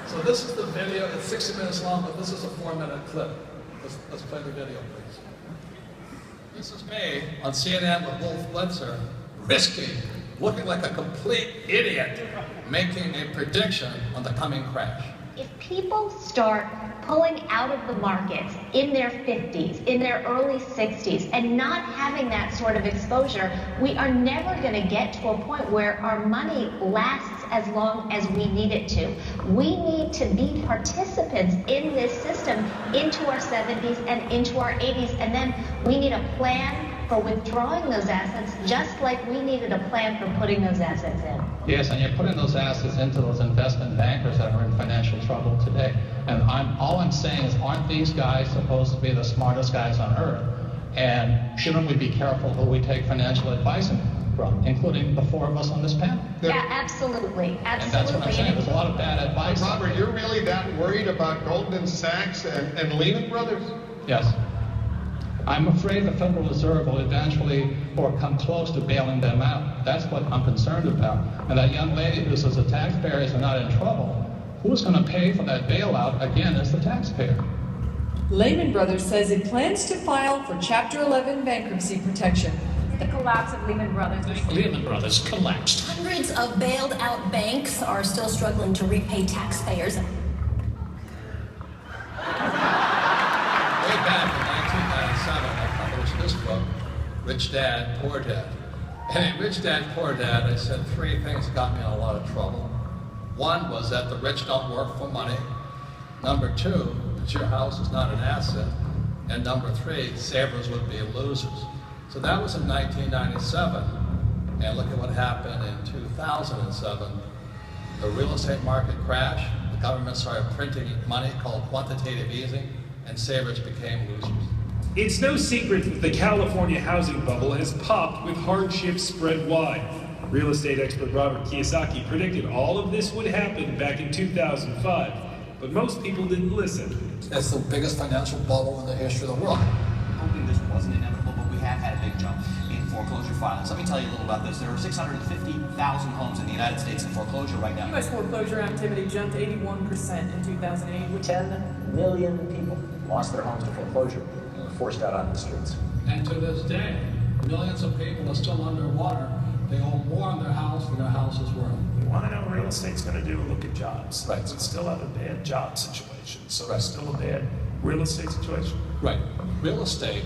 So this is the video. It's 60 minutes long, but this is a 4-minute clip. Let's play the video, please. This is me on CNN with Wolf Blitzer, risking, looking like a complete idiot, making a prediction on the coming crash. If people start pulling out of the markets in their 50s, in their early 60s, and not having that sort of exposure, we are never going to get to a point where our money lasts as long as we need it to. We need to be participants in this system into our 70s and into our 80s, and then we need a plan for withdrawing those assets, just like we needed a plan for putting those assets in. Yes, and you're putting those assets into those investment bankers that are in financial trouble today. And all I'm saying is, aren't these guys supposed to be the smartest guys on earth? And shouldn't we be careful who we take financial advice from, including the 4 of us on this panel? Yeah, absolutely, absolutely. And that's what I'm saying. There's a lot of bad advice. Robert, you're really that worried about Goldman Sachs and Lehman Brothers? Yes. I'm afraid the Federal Reserve will eventually or come close to bailing them out. That's what I'm concerned about. And that young lady who says the taxpayers are not in trouble, who's going to pay for that bailout, again, is the taxpayer. Lehman Brothers says it plans to file for Chapter 11 bankruptcy protection. The collapse of Lehman Brothers. Lehman Brothers collapsed. Hundreds of bailed out banks are still struggling to repay taxpayers. Way back in 1997, I published this book, Rich Dad, Poor Dad. And in Rich Dad, Poor Dad, I said 3 things got me in a lot of trouble. One was that the rich don't work for money. Number 2, that your house is not an asset. And number 3, savers would be losers. So that was in 1997. And look at what happened in 2007. The real estate market crashed. The government started printing money called quantitative easing, and savers became losers. It's no secret that the California housing bubble has popped with hardships spread wide. Real estate expert Robert Kiyosaki predicted all of this would happen back in 2005, but most people didn't listen. It's the biggest financial bubble in the history of the world. Hoping this wasn't inevitable, but we have had a big jump in foreclosure filings. Let me tell you a little about this. There are 650,000 homes in the United States in foreclosure right now. U.S. foreclosure activity jumped 81% in 2008. 10 million people lost their homes to foreclosure and were forced out on the streets. And to this day, millions of people are still underwater. They owe more on their house than their house is worth. We want to know what real estate's going to do. Look at jobs. Right. We still have a bad job situation, so Right. it's still a bad real estate situation. Right. Real estate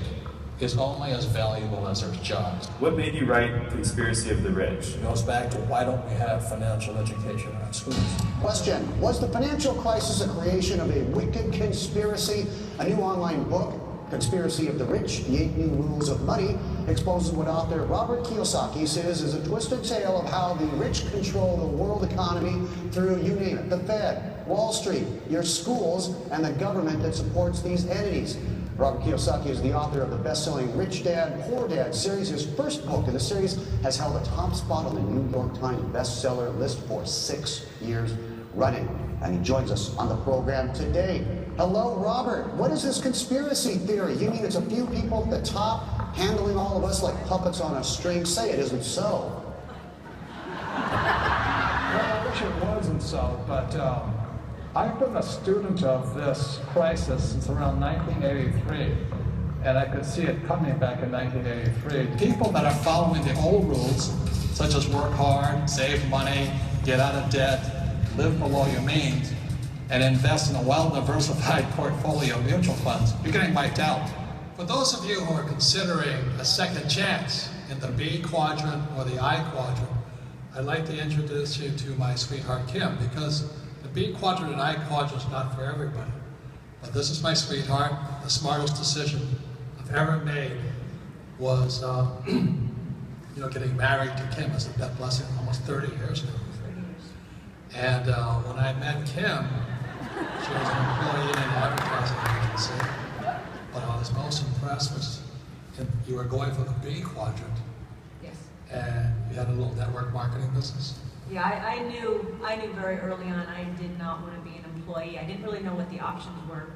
is only as valuable as there's jobs. What made you write Conspiracy of the Rich? It goes back to why don't we have financial education in our schools? Question: was the financial crisis a creation of a wicked conspiracy? A new online book, Conspiracy of the Rich, The 8 New Rules of Money, exposes what author Robert Kiyosaki says is a twisted tale of how the rich control the world economy through, you name it, the Fed, Wall Street, your schools, and the government that supports these entities. Robert Kiyosaki is the author of the best-selling Rich Dad, Poor Dad series. His first book in the series has held a top spot on the New York Times bestseller list for 6 years running. And he joins us on the program today. Hello, Robert. What is this conspiracy theory? You mean it's a few people at the top handling all of us like puppets on a string? Say it isn't so. Well, I wish it wasn't so, but I've been a student of this crisis since around 1983, and I could see it coming back in 1983. People that are following the old rules, such as work hard, save money, get out of debt, live below your means, and invest in a well-diversified portfolio of mutual funds, you're getting wiped out. For those of you who are considering a second chance in the B quadrant or the I quadrant, I'd like to introduce you to my sweetheart Kim, because the B quadrant and I quadrant is not for everybody. But this is my sweetheart. The smartest decision I've ever made was getting married to Kim. It's a blessing, almost 30 years now. And when I met Kim, she was an employee in an advertising agency. But I was most impressed was you were going for the B quadrant. Yes. And you had a little network marketing business. Yeah, I knew very early on I did not want to be an employee. I didn't really know what the options were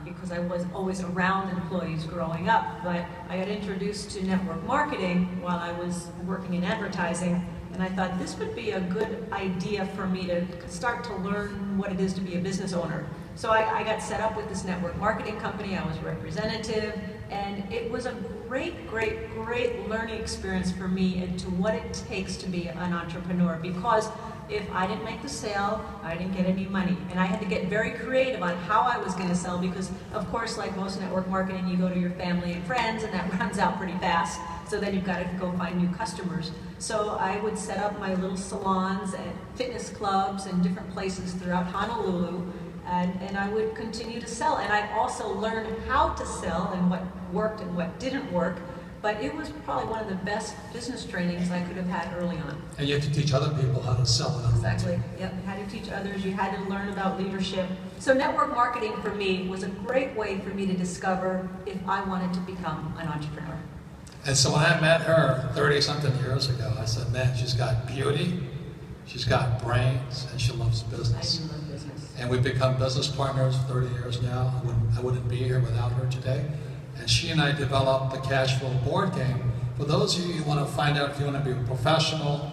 because I was always around employees growing up. But I got introduced to network marketing while I was working in advertising, and And I thought this would be a good idea for me to start to learn what it is to be a business owner. So I got set up with this network marketing company. I was representative, and it was a great, great, great learning experience for me into what it takes to be an entrepreneur, because if I didn't make the sale, I didn't get any money. And I had to get very creative on how I was going to sell, because of course, like most network marketing, you go to your family and friends and that runs out pretty fast. So then you've got to go find new customers. So I would set up my little salons at fitness clubs and different places throughout Honolulu, and I would continue to sell. And I also learned how to sell and what worked and what didn't work. But it was probably one of the best business trainings I could have had early on. And you have to teach other people how to sell it. Exactly. Yep. You had to teach others. You had to learn about leadership. So network marketing for me was a great way for me to discover if I wanted to become an entrepreneur. And so when I met her 30-something years ago, I said, man, she's got beauty, she's got brains, and she loves business. I do love business. And we've become business partners 30 years now. I wouldn't be here without her today. And she and I developed the cash flow board game. For those of you who want to find out if you want to be a professional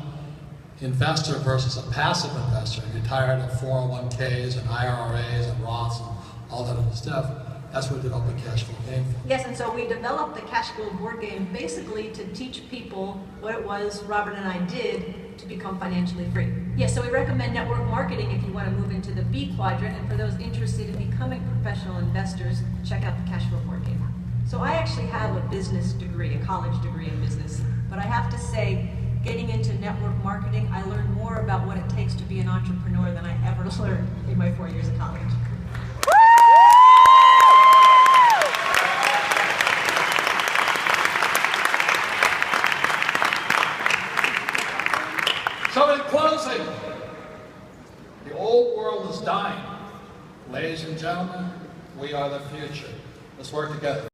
investor versus a passive investor, you're tired of 401ks and IRAs and Roths and all that other stuff, that's what we developed the cash flow game for. Yes, and so we developed the cash flow board game basically to teach people what it was Robert and I did to become financially free. Yes, so we recommend network marketing if you want to move into the B quadrant, and for those interested in becoming professional investors, check out the cash flow board game. So I actually have a business degree, a college degree in business, but I have to say, getting into network marketing, I learned more about what it takes to be an entrepreneur than I ever learned in my 4 years of college. So in closing, the old world is dying. Ladies and gentlemen, we are the future. Let's work together.